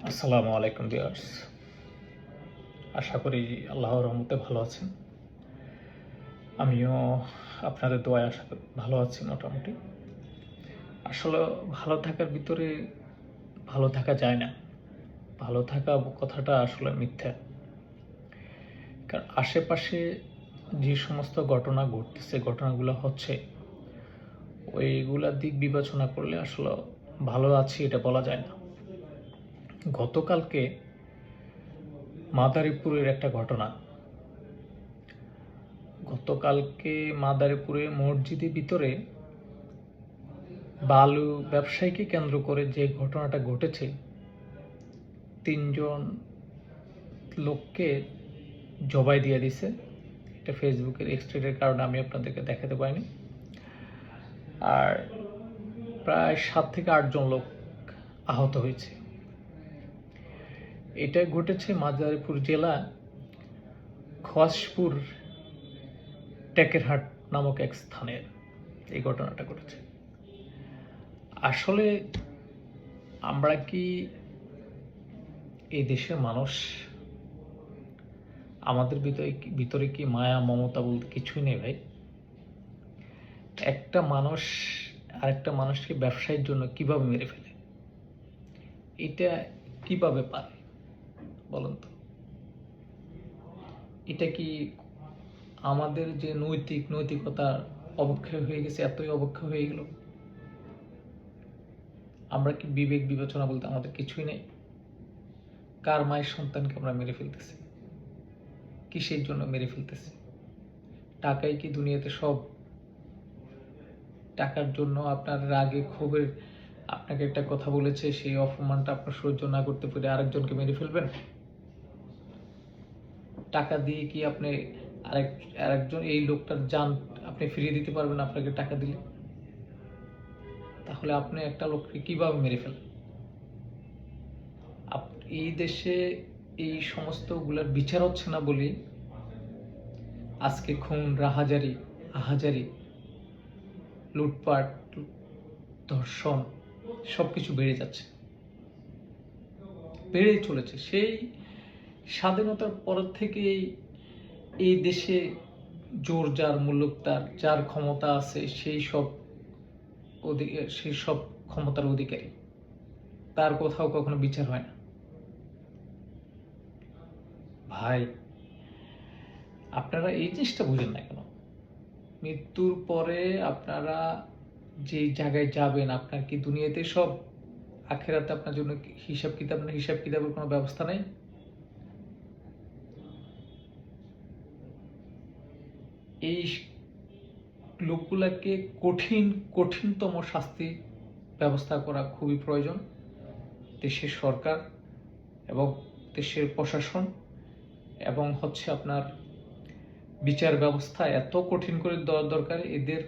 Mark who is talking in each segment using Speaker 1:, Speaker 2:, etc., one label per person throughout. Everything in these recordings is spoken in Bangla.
Speaker 1: আসসালামু আলাইকুম ভিউয়ার্স। আশা করি আল্লাহর রহমতে ভালো আছেন। আমিও আপনাদের দোয়ায় আশা করি ভালো আছি মোটামুটি। আসলে ভালো থাকার ভিতরে ভালো থাকা যায় না। ভালো থাকা কথাটা আসলে মিথ্যা। কারণ আশেপাশে যে সমস্ত ঘটনা ঘটতেছে, ঘটনাগুলো হচ্ছে, ওইগুলার দিক বিবেচনা করলে আসলে ভালো আছি এটা বলা যায় না। গতকালকে মাদারীপুরের একটা ঘটনা। গতকালকে মাদারীপুরে মসজিদের ভিতরে বালু ব্যবসায়ীকে কেন্দ্র করে যে ঘটনাটা ঘটেছে, ৩ জন লোককে জবাই দিয়ে দিছে। এটা ফেসবুকের এক্সটেটের কারণে আমি আপনাদেরকে দেখাতে পারিনি। আর প্রায় ৭ থেকে ৮ জন লোক আহত হয়েছে। এটা ঘটেছে মাদারীপুর জেলা খোয়াসপুর টেকেরহাট নামক এক স্থানের এই ঘটনাটা ঘটেছে। আসলে আমরা কি এই দেশের মানুষ, আমাদের ভিতরে কি মায়া মমতা বলতে কিছুই নেই ভাই? একটা মানুষ আরেকটা মানুষকে ব্যবসায়ের জন্য কিভাবে মেরে ফেলে, এটা কিভাবে পারে বলেন তো? এটা কি আমাদের যে নৈতিকতার অবক্ষয় হয়ে গেছে, এতই অবক্ষয় হয়ে গেল? আমরা কি বিবেক বিবেচনা বলতে আমাদের কিছুই নেই? কার মায়ের সন্তানকে আমরা মেরে ফেলতেছি? কিসের জন্য মেরে ফেলতেছি? টাকাই কি দুনিয়াতে সব? টাকার জন্য আপনার রাগে ক্ষোভের আপনাকে একটা কথা বলেছে, সেই অপমানটা আপনার সহ্য না করতে পেরে আরেকজনকে মেরে ফেলবেন? টাকা দিয়ে কি আপনি আরেকজন এই লোকটার জান আপনি ফিরিয়ে দিতে পারবেন আপনাকে টাকা দিলে? তাহলে আপনি একটা লোককে কিভাবে মেরে ফেলেন? এই দেশে এই সমস্তগুলোর বিচার হচ্ছে না বলে আজকে খুন, আহাজারি, লুটপাট, ধর্ষণ সবকিছু বেড়ে যাচ্ছে, বেড়েই চলেছে। সেই স্বাধীনতার পর থেকেই এই দেশে জোর যার, মুলুক তার, যার ক্ষমতা আছে সেই সব ক্ষমতার অধিকারী, তার কোথাও কখনো বিচার হয় না। ভাই, আপনারা এই জিনিসটা বুঝেন না কেন? মৃত্যুর পরে আপনারা যে জায়গায় যাবেন, আপনার কি দুনিয়াতে সব? আখেরাতে আপনার জন্য হিসাব কিতাবের কোনো ব্যবস্থা নেই? এই লোকগুলাকে কঠিনতম শাস্তি ব্যবস্থা করা খুবই প্রয়োজন। দেশের সরকার এবং দেশের প্রশাসন এবং আপনার বিচার ব্যবস্থা এত কঠিন করে দেওয়া দরকার। এদের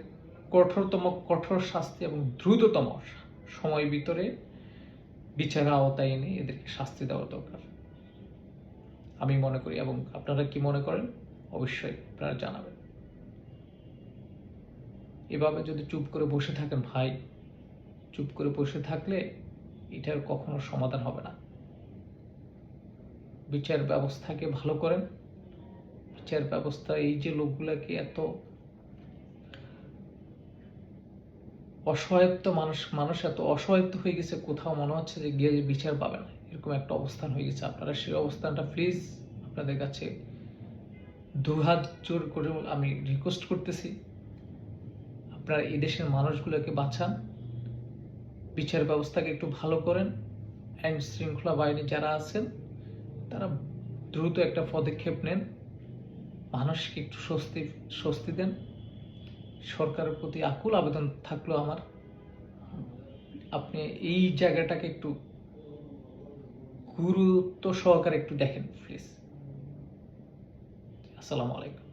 Speaker 1: কঠোর শাস্তি এবং দ্রুততম সময়ের ভিতরে বিচারের আওতায় এনে এদেরকে শাস্তি দেওয়া দরকার আমি মনে করি। এবং আপনারা কি মনে করেন অবশ্যই আপনারা জানাবেন। এভাবে যদি চুপ করে বসে থাকেন ভাই, চুপ করে বসে থাকলে এটার কখনো সমাধান হবে না। বিচার ব্যবস্থাকে ভালো করেন। বিচার ব্যবস্থা এই যে লোকগুলাকে এত অসহায়ত্ব, মানুষ এত অসহায়ত্ব হয়ে গেছে, কোথাও মনে হচ্ছে যে গিয়ে বিচার পাবে না, এরকম একটা অবস্থান হয়ে গেছে। আপনারা সেই অবস্থানটা প্লিজ আপনাদের কাছে দুহাত জোর করে আমি রিকোয়েস্ট করতেছি, আপনারা এই দেশের মানুষগুলোকে বাঁচান, বিচার ব্যবস্থাকে একটু ভালো করেন। আইন শৃঙ্খলা বাহিনী যারা আছেন তারা দ্রুত একটা পদক্ষেপ নেন, মানুষকে একটু স্বস্তি দেন। সরকারের প্রতি আকুল আবেদন থাকলো আমার, আপনি এই জায়গাটাকে একটু গুরুত্ব সহকারে একটু দেখেন প্লিজ। আসসালামু আলাইকুম।